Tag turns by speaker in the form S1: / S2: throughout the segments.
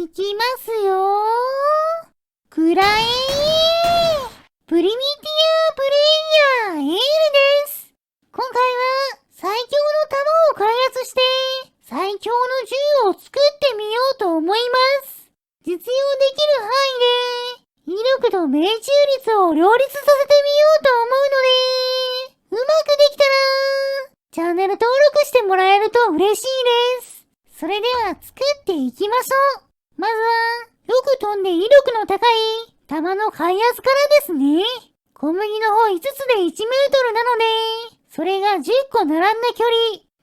S1: いきますよー。くらえー。プリミティアプレイヤーエールです。今回は最強の弾を開発して最強の銃を作ってみようと思います。実用できる範囲で威力と命中率を両立させてみようと思うので、うまくできたらチャンネル登録してもらえると嬉しいです。それでは作っていきましょう。まずはよく飛んで威力の高い弾の開発からですね。小麦の方5つで1メートルなので、それが10個並んだ距離、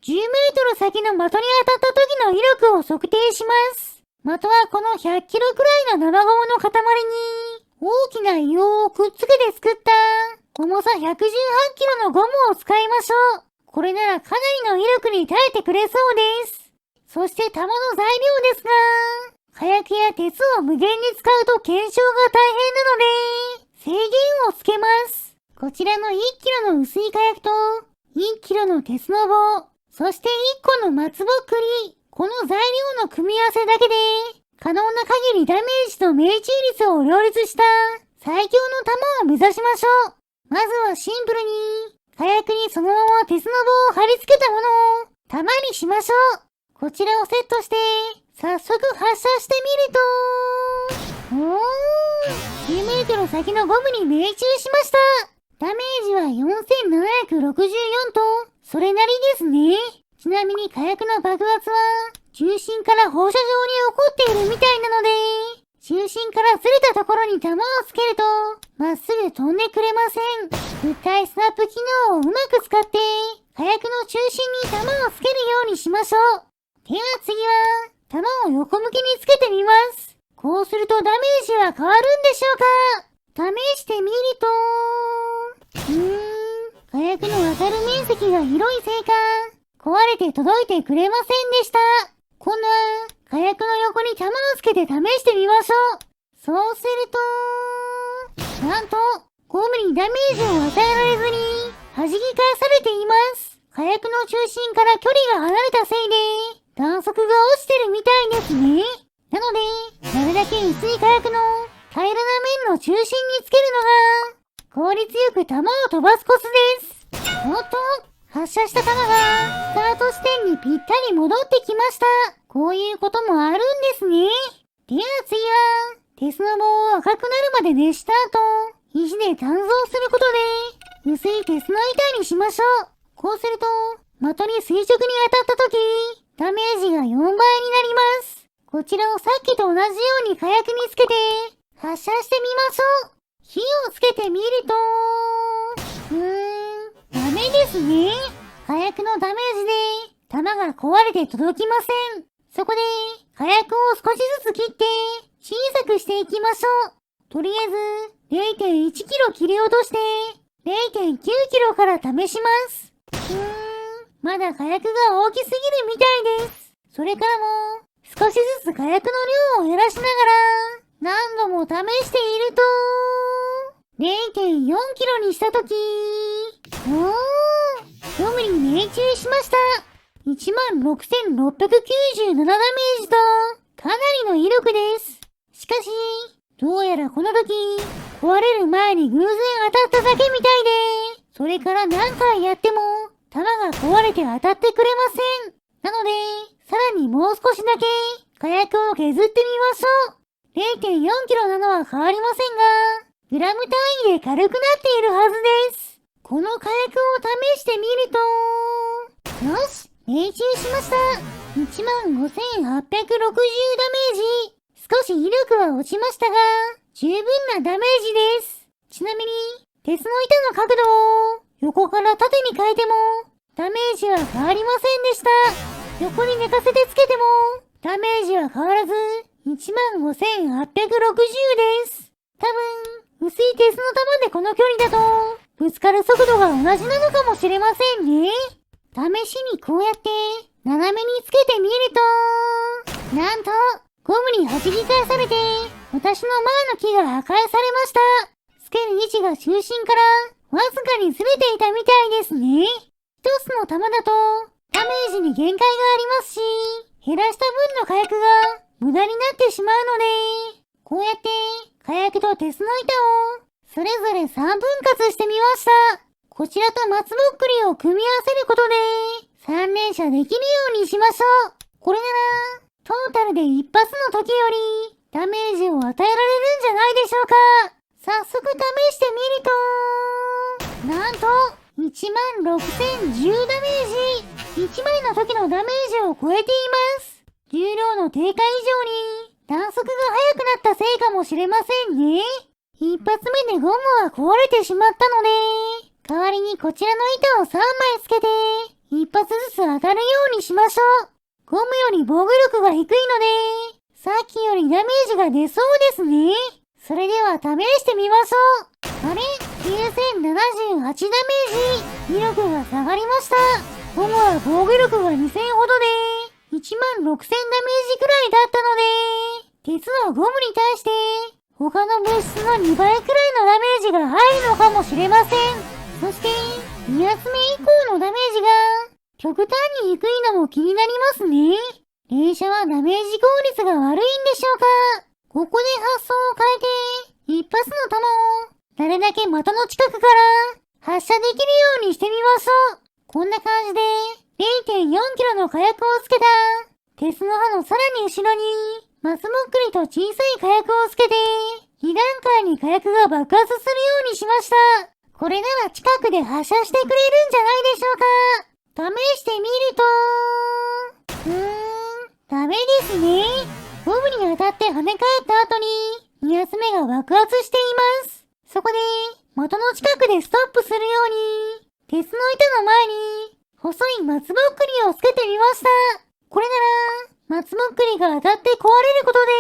S1: 10メートル先の的に当たった時の威力を測定します。的はこの100キロくらいの生ゴムの塊に、大きな硫黄をくっつけて作った重さ118キロのゴムを使いましょう。これならかなりの威力に耐えてくれそうです。そして弾の材料ですが、火薬や鉄を無限に使うと検証が大変なので、制限をつけます。こちらの1キロの薄い火薬と、1キロの鉄の棒、そして1個の松ぼっくり、この材料の組み合わせだけで、可能な限りダメージと命中率を両立した最強の弾を目指しましょう。まずはシンプルに、火薬にそのまま鉄の棒を貼り付けたものを弾にしましょう。こちらをセットして、早速発射してみると、10メートル先のゴムに命中しました。ダメージは4764と、それなりですね。ちなみに火薬の爆発は、中心から放射状に起こっているみたいなので、中心からずれたところに弾をつけると、まっすぐ飛んでくれません。物体スナップ機能をうまく使って、火薬の中心に弾をつけるようにしましょう。では次は、弾を横向きにつけてみます。こうするとダメージは変わるんでしょうか？試してみると、火薬の当たる面積が広いせいか、壊れて届いてくれませんでした。今度は、火薬の横に弾をつけて試してみましょう。そうすると、なんと、ゴムにダメージを与えられずに、弾き返されています。火薬の中心から距離が離れたせいで、弾速が落ちてるみたいですね。なので、なるだけ薄い火薬の平らな面の中心につけるのが、効率よく弾を飛ばすコツです。おっと、発射した弾が、スタート地点にぴったり戻ってきました。こういうこともあるんですね。では次は、鉄の棒を赤くなるまで熱した後、石で鍛造することで、薄い鉄の板にしましょう。こうすると、的に垂直に当たった時、ダメージが4倍になります。こちらをさっきと同じように火薬につけて、発射してみましょう。火をつけてみると、ダメですね。火薬のダメージで、弾が壊れて届きません。そこで、火薬を少しずつ切って、小さくしていきましょう。とりあえず、0.1 キロ切り落として、0.9 キロから試します。まだ火薬が大きすぎるみたいです。それからも、少しずつ火薬の量を減らしながら、何度も試していると、0.4 キロにしたとき、ゴムに命中しました。16,697 ダメージと、かなりの威力です。しかし、どうやらこの時、壊れる前に偶然当たっただけみたいで、それから何回やっても、弾が壊れて当たってくれません。なので、さらにもう少しだけ火薬を削ってみましょう。0.4 キロなのは変わりませんが、グラム単位で軽くなっているはずです。この火薬を試してみると、よし、命中しました。15,860 ダメージ。少し威力は落ちましたが、十分なダメージです。ちなみに、鉄の板の角度を横から縦に変えても、ダメージは変わりませんでした。横に寝かせてつけても、ダメージは変わらず、15,860 です。多分、薄い鉄の弾でこの距離だと、ぶつかる速度が同じなのかもしれませんね。試しにこうやって、斜めにつけてみると、なんと、ゴムに弾き返されて、私の前の木が破壊されました。つける位置が中心から、わずかにずれていたみたいですね。一つの弾だと、ダメージに限界がありますし、減らした分の火薬が、無駄になってしまうので、こうやって火薬と鉄の板をそれぞれ3分割してみました。こちらと松ぼっくりを組み合わせることで3連射できるようにしましょう。これならトータルで一発の時よりダメージを与えられるんじゃないでしょうか。早速試してみると、なんと16010ダメージ。1枚の時のダメージを超えています。重量の低下以上に弾速が速くなったせいかもしれませんね。一発目でゴムは壊れてしまったので、代わりにこちらの板を3枚つけて、一発ずつ当たるようにしましょう。ゴムより防具力が低いので、さっきよりダメージが出そうですね。それでは試してみましょう。あれ ?9078 ダメージ。威力が下がりました。ゴムは防具力が2000ほどで、16000ダメージくらいだったので、鉄のゴムに対して、他の物質の2倍くらいのダメージが入るのかもしれません。そして、2発目以降のダメージが、極端に低いのも気になりますね。連射はダメージ効率が悪いんでしょうか。ここで発想を変えて、一発の弾を、誰だけ的の近くから発射できるようにしてみましょう。こんな感じで、0.4 キロの火薬をつけた、鉄の刃のさらに後ろに、松ぼっくりと小さい火薬をつけて、2段階に火薬が爆発するようにしました。これなら近くで発射してくれるんじゃないでしょうか。試してみると、ダメですね。ゴムに当たって跳ね返った後に、2発目が爆発しています。そこで、的の近くでストップするように、鉄の板の前に、細い松ぼっくりをつけてみました。これなら、松ぼっくりが当たって壊れることで、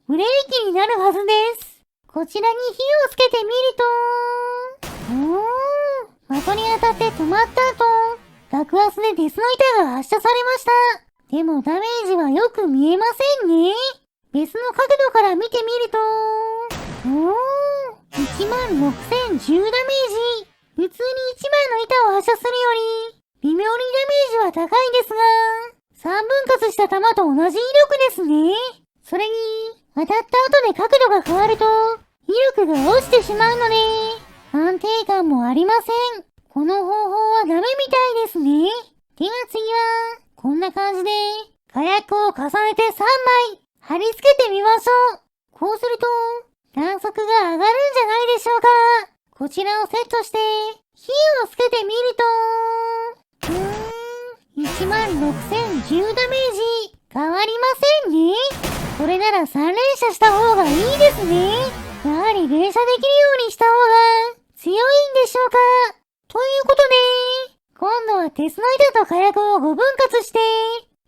S1: ブレーキになるはずです。こちらに火をつけてみると、的に当たって止まった後、爆発で鉄の板が発射されました。でもダメージはよく見えませんね。別の角度から見てみると、16010ダメージ。普通に1枚の板を発射するより、微妙にダメージは高いですが、3分割した弾と同じ威力ですね。それに、当たった後で角度が変わると、威力が落ちてしまうので、安定感もありません。この方法はダメみたいですね。では次は、こんな感じで、火薬を重ねて3枚、貼り付けてみましょう。こうすると、弾速が上がるんじゃないでしょうか。こちらをセットして、火をつけてみると、16010ダメージ、変わりませんね。これなら3連射した方がいいですね。やはり連射できるようにした方が強いんでしょうか。ということで、今度は鉄の板と火薬を5分割して、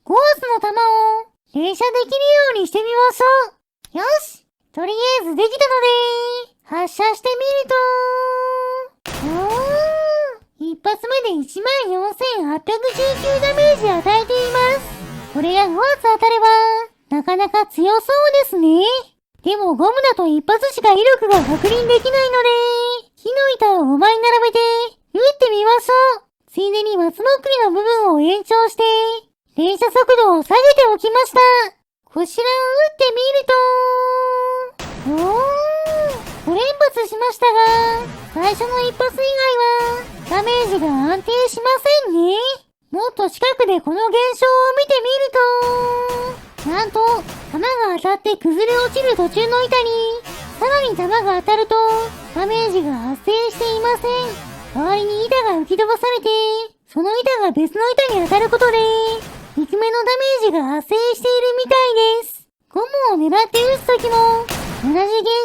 S1: 5発の弾を連射できるようにしてみましょう。よし、とりあえずできたので、発射してみると、一発目で14819ダメージ与えています。これが5発当たれば、なかなか強そうですね。でもゴムだと一発しか威力が確認できないので、木の板を5枚並べて、撃ってみましょう。ついでに松ぼっくりの部分を延長して、連射速度を下げておきました。こちらを撃ってみると、5連発しましたが、最初の一発以外は、ダメージが安定しませんね。もっと近くでこの現象を見てみると、なんと、弾が当たって崩れ落ちる途中の板に、さらに弾が当たると、ダメージが発生していません。代わりに板が浮き飛ばされて、その板が別の板に当たることで、低めのダメージが発生しているみたいです。ゴムを狙って撃つときも、同じ現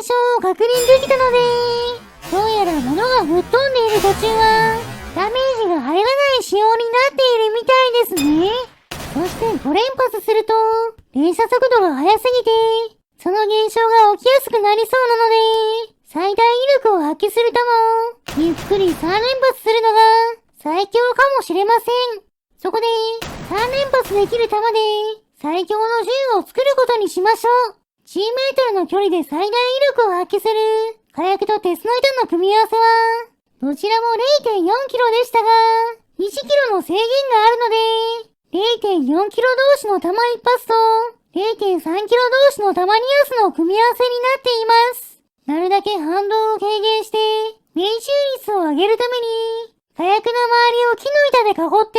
S1: 象を確認できたので、どうやら物が吹っ飛んでいる途中は、ダメージが入らない仕様になっているみたいですね。そして5連発すると、連射速度が速すぎて、その現象が起きやすくなりそうなので、最大威力を発揮する弾を、ゆっくり3連発するのが、最強かもしれません。そこで、3連発できる弾で、最強の銃を作ることにしましょう。10メートルの距離で最大威力を発揮する、火薬と鉄の板の組み合わせは、どちらも 0.4 キロでしたが、1キロの制限があるので、0.4 キロ同士の弾一発と0.3 キロ同士のタマニアスの組み合わせになっています。なるだけ反動を軽減して、命中率を上げるために、火薬の周りを木の板で囲って、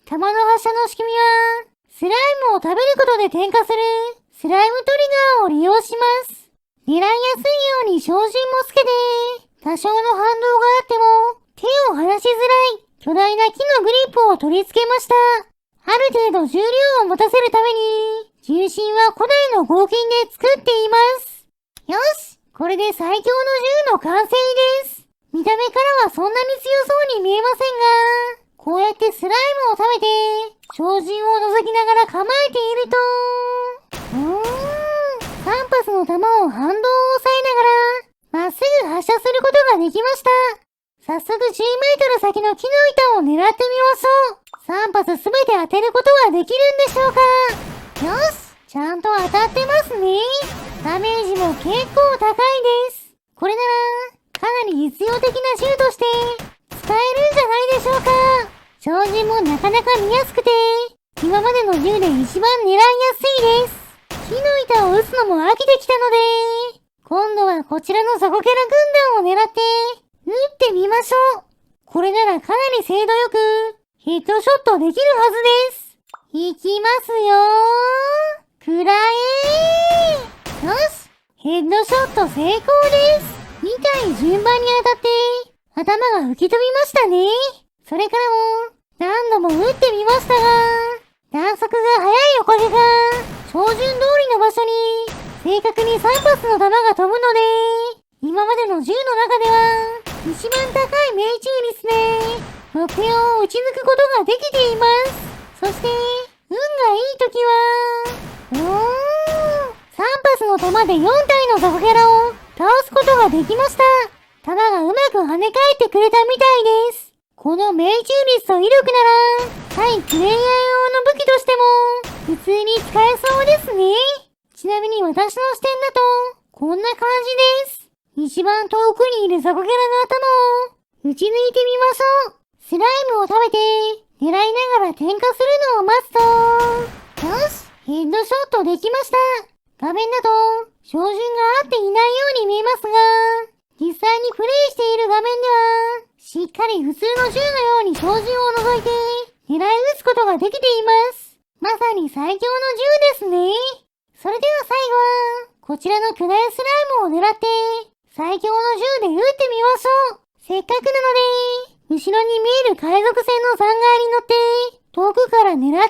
S1: 弾の発射の仕組みは、スライムを食べることで点火する、スライムトリガーを利用します。狙いやすいように照準もつけて、多少の反動があっても、手を離しづらい、巨大な木のグリップを取り付けました。ある程度重量を持たせるために、重心は古代の合金で作っています。よし、これで最強の銃の完成です。見た目からはそんなに強そうに見えませんが、こうやってスライムを食べて、照準を覗きながら構えていると、3発の弾を反動を抑えながら、まっすぐ発射することができました。早速10メートル先の木の板を狙ってみましょう。3発すべて当てることはできるんでしょうか。よし、ちゃんと当たってますね。ダメージも結構高いです。これなら、かなり実用的な銃として使えるんじゃないでしょうか。照準もなかなか見やすくて、今までの銃で一番狙いやすいです。木の板を撃つのも飽きてきたので、今度はこちらのザコキャラ軍団を狙って撃ってみましょう。これならかなり精度よくヘッドショットできるはずです。いきますよー。くらえー。よし、ヘッドショット成功です。2体順番に当たって頭が吹き飛びましたね。それからも何度も撃ってみましたが、弾速が速いおかげか、照準通りの場所に正確に3発の弾が飛ぶので、今までの銃の中では一番高い命中率で目標を撃ち抜くことができています。そして運がいい時は3発の弾で4体のザコキャラを倒すことができました。弾がうまく跳ね返ってくれたみたいです。この命中率と威力なら対プレイヤー用の武器としても普通に使えそうですね。ちなみに私の視点だとこんな感じです。一番遠くにいるザコキャラの頭を撃ち抜いてみましょう。スライムを食べて狙いながら点火するのを待つと、よし、ヘッドショットできました。画面だと照準が合っていないように見えますが、実際にプレイしている画面ではしっかり普通の銃のように照準を除いて狙い撃つことができています。まさに最強の銃ですね。それでは最後はこちらの巨大スライムを狙って最強の銃で撃ってみましょう。せっかくなので、後ろに見える海賊船の残骸に乗って、遠くから狙ってみま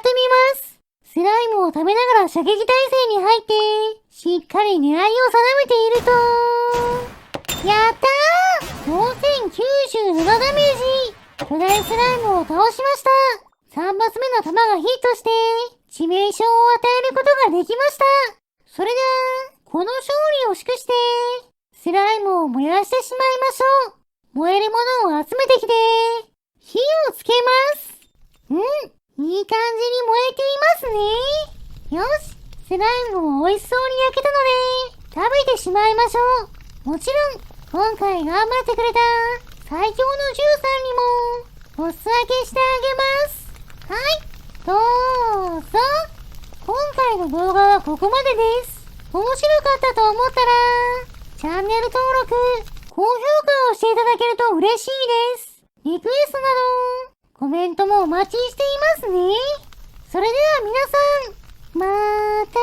S1: す。スライムを食べながら射撃態勢に入って、しっかり狙いを定めていると、やったー !4097 ダメージ巨大スライムを倒しました。3発目の弾がヒットして、致命傷を与えることができました。それでは、この勝利を祝して、スライムを燃やしてしまいましょう。燃えるものを集めてきて、火をつけます。いい感じに燃えていますね。よし、スライムも美味しそうに焼けたので、食べてしまいましょう。もちろん、今回頑張ってくれた最強の銃さんにも、お裾分けしてあげます。はい、どうぞ。今回の動画はここまでです。面白かったと思ったら、チャンネル登録、高評価をしていただけると嬉しいです。リクエストなど、コメントもお待ちしていますね。それでは皆さん、また